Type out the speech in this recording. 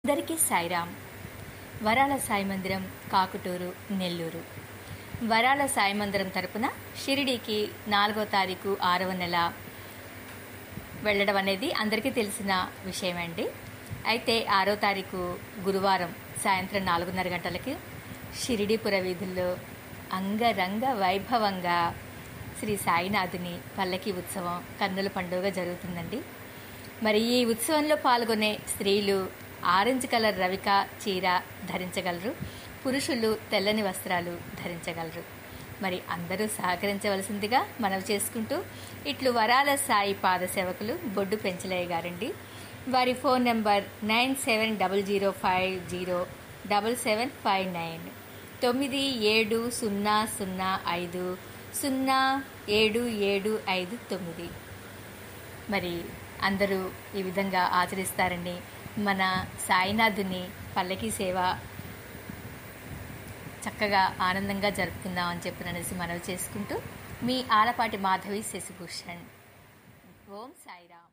అందరికీ సాయిరామ్. వరాల సాయి మందిరం, కాకుటూరు, నెల్లూరు. వరాల సాయి మందిరం తరపున షిరిడీకి 4వ తారీఖు 6వ నెల వెళ్ళడం అనేది అందరికీ తెలిసిన విషయమండి. అయితే 6వ తారీఖు గురువారం సాయంత్రం 4:30 గంటలకి షిరిడీపుర వీధుల్లో అంగరంగ వైభవంగా శ్రీ సాయినాథుని పల్లకి ఉత్సవం, కన్నుల పండుగ జరుగుతుందండి. మరి ఈ ఉత్సవంలో పాల్గొనే స్త్రీలు ఆరెంజ్ కలర్ రవిక చీర ధరించగలరు, పురుషులు తెల్లని వస్త్రాలు ధరించగలరు. మరి అందరూ సహకరించవలసిందిగా మనవి చేసుకుంటూ ఇట్లు వరాల సాయి పాద సేవకులు బొడ్డు పెంచలయ్య గారండి. వారి ఫోన్ నెంబర్ 9700507759 9700507759. మరి అందరూ ఈ విధంగా ఆచరిస్తారని, మన సాయినాథుని పల్లకి సేవ చక్కగా ఆనందంగా జరుపుకుందామని చెప్పి మనవి చేసుకుంటూ మీ ఆలపాటి మాధవి శశిభూషణ్. ఓం సాయిరామ్.